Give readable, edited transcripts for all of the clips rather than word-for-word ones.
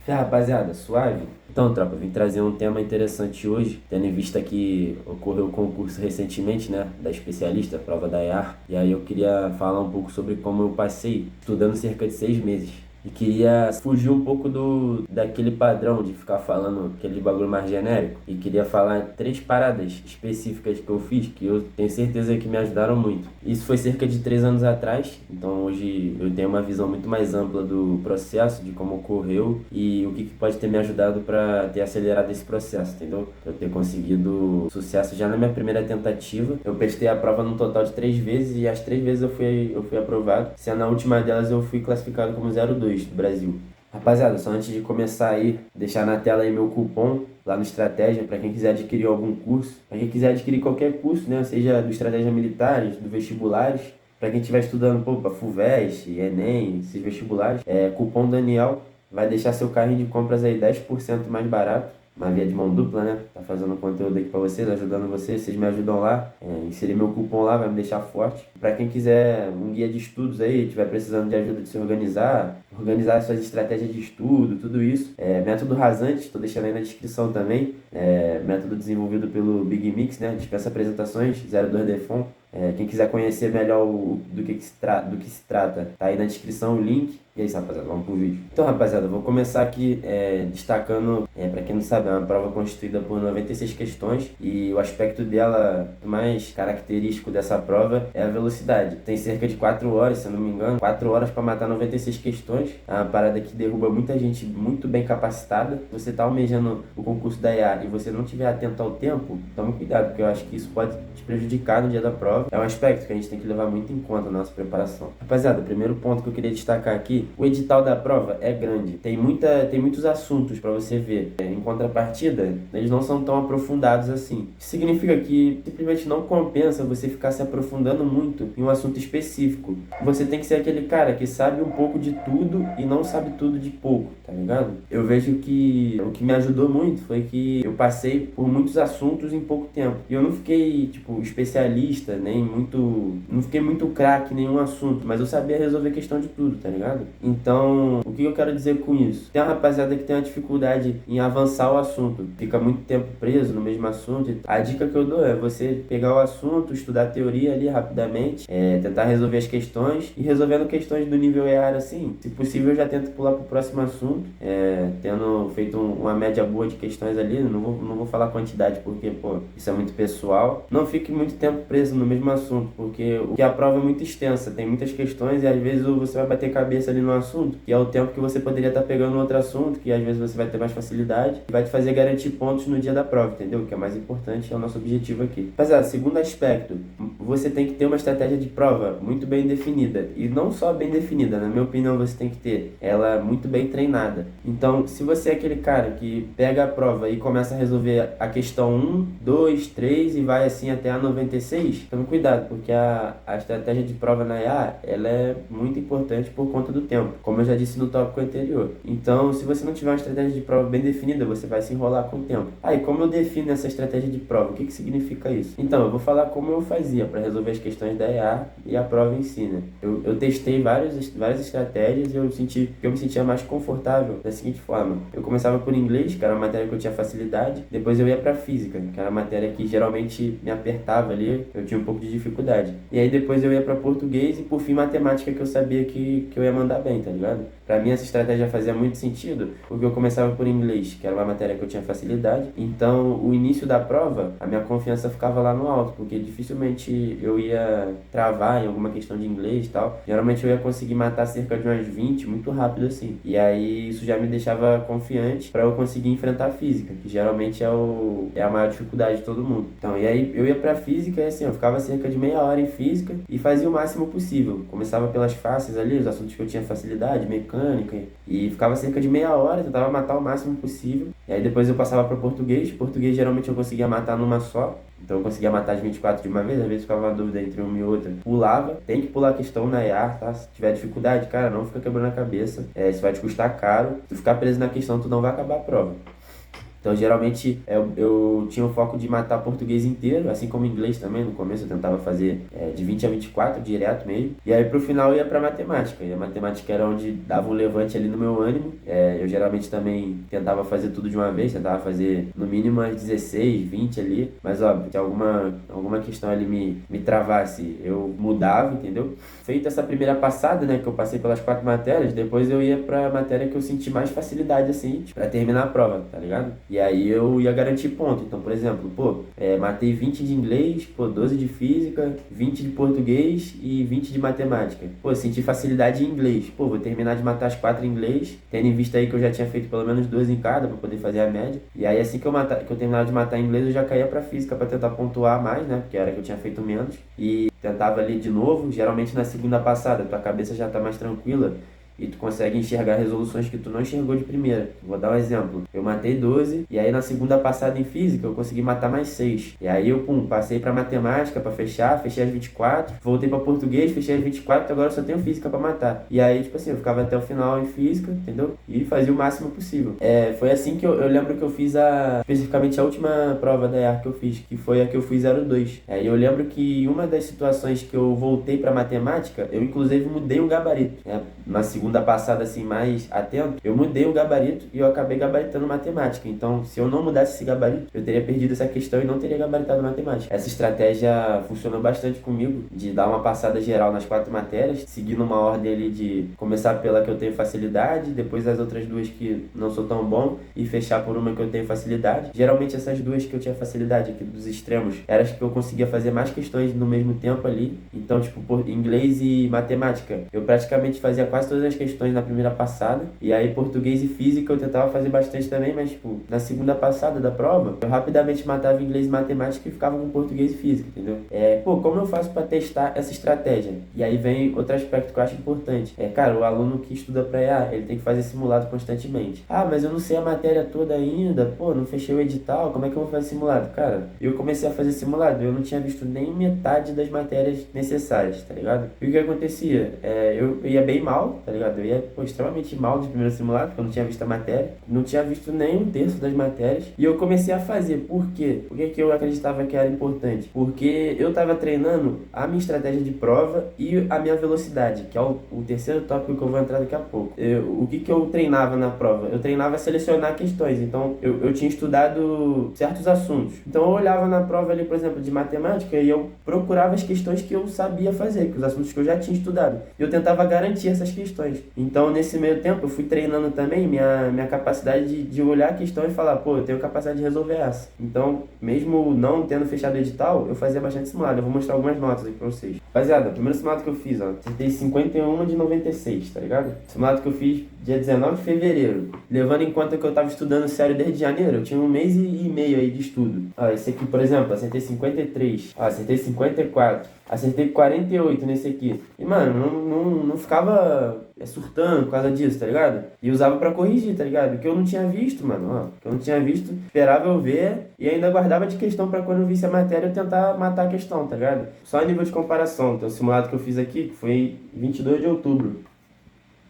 Rapaziada, suave? Então, tropa, eu vim trazer um tema interessante hoje, tendo em vista que ocorreu o concurso recentemente, né, da especialista, a prova da EAR, e aí eu queria falar um pouco sobre como eu passei, estudando cerca de 6 meses. E queria fugir um pouco daquele padrão de ficar falando aquele bagulho mais genérico. E queria falar 3 paradas específicas que eu fiz, que eu tenho certeza que me ajudaram muito. Isso foi cerca de 3 anos atrás, então hoje eu tenho uma visão muito mais ampla do processo, de como ocorreu e o que pode ter me ajudado para ter acelerado esse processo, entendeu? Para eu ter conseguido sucesso já na minha primeira tentativa. Eu prestei a prova no total de 3 vezes e as 3 vezes eu fui aprovado. Sendo na última delas eu fui classificado como 02 do Brasil. Rapaziada, só antes de começar aí, deixar na tela aí meu cupom lá no Estratégia, para quem quiser adquirir algum curso, para quem quiser adquirir qualquer curso, né, seja do Estratégia Militares, do Vestibulares, para quem estiver estudando, pô, para FUVEST, Enem, esses vestibulares, cupom Daniel vai deixar seu carrinho de compras aí 10% mais barato. Uma via de mão dupla, né? Tá fazendo conteúdo aqui pra vocês, ajudando vocês me ajudam lá. Inserir meu cupom lá vai me deixar forte. Pra quem quiser um guia de estudos aí, tiver precisando de ajuda de se organizar suas estratégias de estudo, tudo isso. Método Rasante, tô deixando aí na descrição também. Método desenvolvido pelo Big Mix, né? Dispensa apresentações, 02 Defon. Quem quiser conhecer melhor do que se trata, tá aí na descrição o link. E é isso, rapaziada, vamos pro vídeo. Então, rapaziada, eu vou começar aqui destacando, para quem não sabe, é uma prova constituída por 96 questões e o aspecto dela mais característico dessa prova é a velocidade. Tem cerca de 4 horas, se eu não me engano, 4 horas para matar 96 questões. É uma parada que derruba muita gente muito bem capacitada. Se você tá almejando o concurso da IA e você não estiver atento ao tempo, tome cuidado, porque eu acho que isso pode te prejudicar no dia da prova. É um aspecto que a gente tem que levar muito em conta na nossa preparação. Rapaziada, o primeiro ponto que eu queria destacar aqui, o edital da prova é grande. Tem muitos assuntos para você ver. Em contrapartida, eles não são tão aprofundados assim. Isso significa que simplesmente não compensa você ficar se aprofundando muito em um assunto específico. Você tem que ser aquele cara que sabe um pouco de tudo e não sabe tudo de pouco, tá ligado? Eu vejo que o que me ajudou muito foi que eu passei por muitos assuntos em pouco tempo. E eu não fiquei, tipo, especialista, não fiquei muito craque em nenhum assunto, mas eu sabia resolver questão de tudo, tá ligado? Então, o que eu quero dizer com isso? Tem uma rapaziada que tem uma dificuldade em avançar o assunto, fica muito tempo preso no mesmo assunto. A dica que eu dou é você pegar o assunto, estudar a teoria ali rapidamente, tentar resolver as questões e resolvendo questões do nível EAR assim, se possível eu já tento pular pro próximo assunto, tendo feito uma média boa de questões ali, não vou falar quantidade porque, pô, isso é muito pessoal. Não fique muito tempo preso no mesmo assunto, porque a prova é muito extensa, tem muitas questões e às vezes você vai bater cabeça ali no assunto, que é o tempo que você poderia estar pegando outro assunto, que às vezes você vai ter mais facilidade e vai te fazer garantir pontos no dia da prova, entendeu? O que é mais importante, é o nosso objetivo aqui. Rapaziada, segundo aspecto, você tem que ter uma estratégia de prova muito bem definida, e não só bem definida, na minha opinião você tem que ter ela muito bem treinada. Então, se você é aquele cara que pega a prova e começa a resolver a questão 1, 2, 3 e vai assim até a 96, tome cuidado, porque a estratégia de prova na IA, ela é muito importante por conta do tempo, como eu já disse no tópico anterior. Então, se você não tiver uma estratégia de prova bem definida, você vai se enrolar com o tempo. Aí, como eu defino essa estratégia de prova? O que significa isso? Então, eu vou falar como eu fazia para resolver as questões da IA e a prova em si, né? Eu testei várias estratégias e eu senti que eu me sentia mais confortável da seguinte forma. Eu começava por inglês, que era uma matéria que eu tinha facilidade, depois eu ia para física, que era uma matéria que geralmente me apertava ali, eu tinha um pouco de dificuldade. E aí depois eu ia para português e por fim matemática, que eu sabia que eu ia mandar bem, tá ligado? Pra mim essa estratégia fazia muito sentido, porque eu começava por inglês, que era uma matéria que eu tinha facilidade. Então o início da prova, a minha confiança ficava lá no alto, porque dificilmente eu ia travar em alguma questão de inglês e tal. Geralmente eu ia conseguir matar cerca de umas 20 muito rápido assim. E aí isso já me deixava confiante para eu conseguir enfrentar a física, que geralmente é a maior dificuldade de todo mundo. Então, e aí eu ia pra física e assim, eu ficava cerca de meia hora em física e fazia o máximo possível. Começava pelas fáceis ali, os assuntos que eu tinha facilidade, mecânica, e ficava cerca de meia hora, tentava matar o máximo possível. E aí depois eu passava para português. Português geralmente eu conseguia matar numa só. Então eu conseguia matar as 24 de uma vez, às vezes ficava uma dúvida entre uma e outra. Pulava, tem que pular a questão na IAR, tá? Se tiver dificuldade, cara, não fica quebrando a cabeça. Isso vai te custar caro. Se tu ficar preso na questão, tu não vai acabar a prova. Então, geralmente, eu tinha o foco de matar português inteiro, assim como inglês também. No começo eu tentava fazer de 20 a 24 direto mesmo. E aí, pro final, eu ia pra matemática. E a matemática era onde dava um levante ali no meu ânimo. Eu geralmente também tentava fazer tudo de uma vez, tentava fazer no mínimo umas 16, 20 ali. Mas, óbvio, se alguma questão ali me travasse, eu mudava, entendeu? Feita essa primeira passada, né, que eu passei pelas 4 matérias, depois eu ia pra matéria que eu senti mais facilidade, assim, pra terminar a prova, tá ligado? E aí eu ia garantir ponto. Então, por exemplo, matei 20 de inglês, 12 de física, 20 de português e 20 de matemática. Senti facilidade em inglês. Vou terminar de matar as 4 em inglês, tendo em vista aí que eu já tinha feito pelo menos 2 em cada pra poder fazer a média. E aí assim que eu terminava de matar em inglês, eu já caía pra física pra tentar pontuar mais, né, porque era que eu tinha feito menos. E tentava ali de novo, geralmente na segunda passada, tua cabeça já tá mais tranquila e tu consegue enxergar resoluções que tu não enxergou de primeira. Vou dar um exemplo. Eu matei 12 e aí na segunda passada em física eu consegui matar mais 6. E aí eu, passei pra matemática pra fechar, fechei as 24, voltei pra português, fechei as 24, agora eu só tenho física pra matar. E aí, tipo assim, eu ficava até o final em física, entendeu? E fazia o máximo possível. Foi assim que eu lembro que eu fiz especificamente a última prova da EAR que eu fiz, que foi a que eu fui 02. Aí eu lembro que uma das situações que eu voltei pra matemática, eu inclusive mudei o gabarito. Na segunda passada, assim, mais atento, eu mudei o gabarito e eu acabei gabaritando matemática. Então, se eu não mudasse esse gabarito, eu teria perdido essa questão e não teria gabaritado matemática. Essa estratégia funcionou bastante comigo, de dar uma passada geral nas 4 matérias, seguindo uma ordem ali de começar pela que eu tenho facilidade, depois as outras 2 que não sou tão bom e fechar por uma que eu tenho facilidade. Geralmente essas 2 que eu tinha facilidade aqui dos extremos, eram as que eu conseguia fazer mais questões no mesmo tempo ali. Então, tipo, por inglês e matemática, eu praticamente fazia quase todas as questões na primeira passada, e aí português e física eu tentava fazer bastante também, mas tipo, na segunda passada da prova, eu rapidamente matava inglês e matemática e ficava com português e física, entendeu? Como eu faço para testar essa estratégia? E aí vem outro aspecto que eu acho importante. Cara, o aluno que estuda para EA, ele tem que fazer simulado constantemente. Ah, mas eu não sei a matéria toda ainda, não fechei o edital, como é que eu vou fazer simulado? Cara, eu comecei a fazer simulado, eu não tinha visto nem metade das matérias necessárias, tá ligado? E o que acontecia? Eu ia bem mal, tá ligado? Eu ia extremamente mal de primeiro simulado, porque eu não tinha visto a matéria, não tinha visto nem um terço das matérias, e eu comecei a fazer. Por quê? Por que eu acreditava que era importante? Porque eu estava treinando a minha estratégia de prova e a minha velocidade, que é o terceiro tópico que eu vou entrar daqui a pouco. O que eu treinava na prova? Eu treinava a selecionar questões, então eu tinha estudado certos assuntos. Então eu olhava na prova ali, por exemplo, de matemática, e eu procurava as questões que eu sabia fazer, que os assuntos que eu já tinha estudado. E eu tentava garantir essas questões. Então, nesse meio tempo, eu fui treinando também minha capacidade de olhar a questão e falar, eu tenho capacidade de resolver essa. Então, mesmo não tendo fechado o edital, eu fazia bastante simulado. Eu vou mostrar algumas notas aqui pra vocês. Rapaziada, o primeiro simulado que eu fiz, acertei 51 de 96, tá ligado? Simulado que eu fiz dia 19 de fevereiro. Levando em conta que eu tava estudando sério desde janeiro, eu tinha 1 mês e meio aí de estudo. Esse aqui, por exemplo, acertei 53. Acertei 54. Acertei 48 nesse aqui. E, mano, não ficava surtando por causa disso, tá ligado? E usava pra corrigir, tá ligado? Que eu não tinha visto, mano, que eu não tinha visto, esperava eu ver e ainda guardava de questão pra quando eu visse a matéria eu tentar matar a questão, tá ligado? Só a nível de comparação. Então, o simulado que eu fiz aqui, que foi 22 de outubro.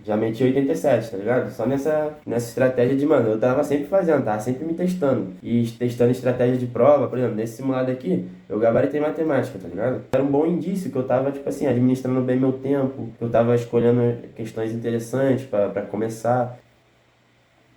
Já meti 87, tá ligado? Só nessa estratégia de, eu tava sempre fazendo, tava sempre me testando. E testando estratégia de prova, por exemplo, nesse simulado aqui, eu gabaritei matemática, tá ligado? Era um bom indício que eu tava, tipo assim, administrando bem meu tempo, que eu tava escolhendo questões interessantes pra começar.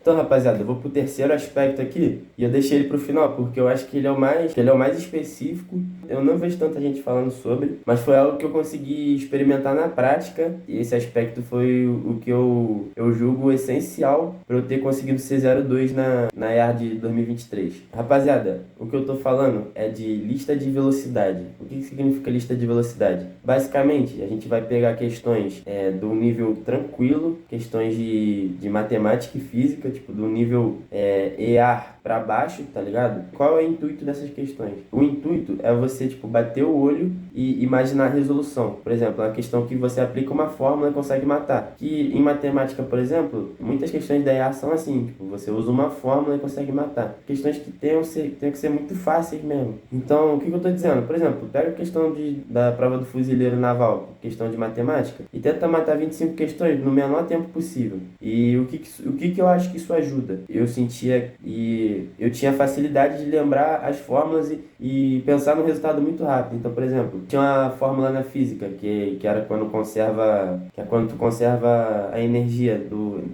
Então, rapaziada, eu vou pro terceiro aspecto aqui e eu deixei ele pro final, porque eu acho que ele é o mais específico. Eu não vejo tanta gente falando sobre, mas foi algo que eu consegui experimentar na prática e esse aspecto foi o que eu julgo essencial para eu ter conseguido ser 02 na EAR de 2023. Rapaziada, o que eu tô falando é de lista de velocidade. O que significa lista de velocidade? Basicamente, a gente vai pegar questões do nível tranquilo, questões de matemática e física, tipo, do nível EAR para baixo, tá ligado? Qual é o intuito dessas questões? O intuito é você, tipo, bater o olho e imaginar a resolução. Por exemplo, uma questão que você aplica uma fórmula e consegue matar. Que em matemática, por exemplo, muitas questões da EAR são assim, tipo, você usa uma fórmula e consegue matar. Questões que tenham que ser muito fáceis mesmo. Então, o que eu tô dizendo? Por exemplo, pega a questão da prova do fuzileiro naval, questão de matemática, e tenta matar 25 questões no menor tempo possível. E o que eu acho que isso ajuda. Eu sentia e eu tinha facilidade de lembrar as fórmulas e pensar no resultado muito rápido. Então, por exemplo, tinha uma fórmula na física que era quando tu conserva a energia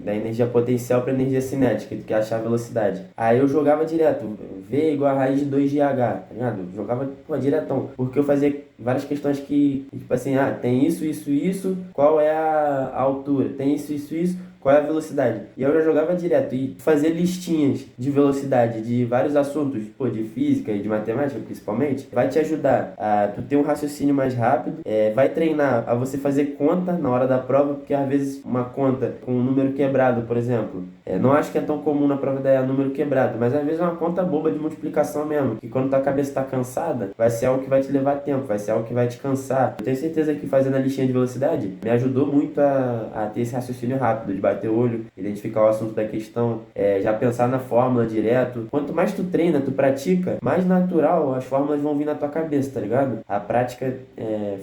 da energia potencial para energia cinética, que tu quer achar a velocidade. Aí eu jogava direto, V igual a raiz de 2 de H, tá ligado? Eu jogava, pô, diretão, porque eu fazia várias questões tipo assim, tem isso, qual é a altura? Tem isso, qual é a velocidade? E eu já jogava direto e fazer listinhas de velocidade de vários assuntos, pô, de física e de matemática principalmente, vai te ajudar a tu ter um raciocínio mais rápido, vai treinar a você fazer conta na hora da prova, porque às vezes uma conta com um número quebrado, por exemplo, não acho que é tão comum na prova da EA número quebrado, mas às vezes é uma conta boba de multiplicação mesmo, que quando tua cabeça tá cansada, vai ser algo que vai te levar tempo, vai ser algo que vai te cansar. Eu tenho certeza que fazendo a listinha de velocidade me ajudou muito a ter esse raciocínio rápido, de bater o olho, identificar o assunto da questão, já pensar na fórmula direto. Quanto mais tu treina, tu pratica, mais natural as fórmulas vão vir na tua cabeça, tá ligado? A prática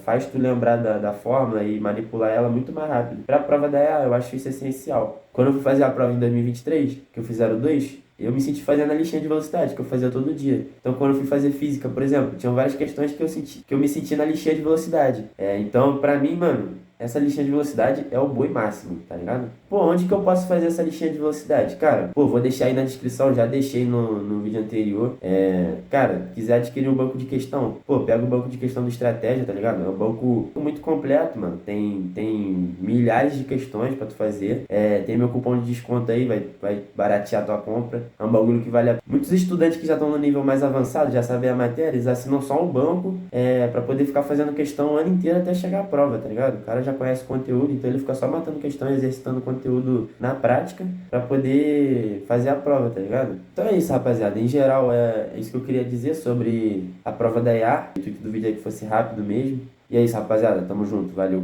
faz tu lembrar da fórmula e manipular ela muito mais rápido. Pra prova da EA, eu acho isso essencial. Quando eu fui fazer a prova em 2023, que eu fiz 02, eu me senti fazendo a listinha de velocidade, que eu fazia todo dia. Então, quando eu fui fazer física, por exemplo, tinham várias questões que eu me senti na listinha de velocidade. Então, pra mim, mano, essa listinha de velocidade é o boi máximo, tá ligado? Pô, onde que eu posso fazer essa listinha de velocidade? Cara, pô, vou deixar aí na descrição, já deixei no vídeo anterior. Cara, quiser adquirir um banco de questão, pô, pega o banco de questão do Estratégia, tá ligado? É um banco muito completo, mano. Tem milhares de questões pra tu fazer. Tem meu cupom de desconto aí, vai baratear a tua compra. É um bagulho que vale a... Muitos estudantes que já estão no nível mais avançado, já sabem a matéria, eles assinam só um banco pra poder ficar fazendo questão o ano inteiro até chegar à prova, tá ligado? O cara já conhece o conteúdo, então ele fica só matando questão, exercitando o conteúdo na prática pra poder fazer a prova, tá ligado? Então é isso, rapaziada. Em geral, é isso que eu queria dizer sobre a prova da EA. O intuito do vídeo é que fosse rápido mesmo. E é isso, rapaziada. Tamo junto. Valeu.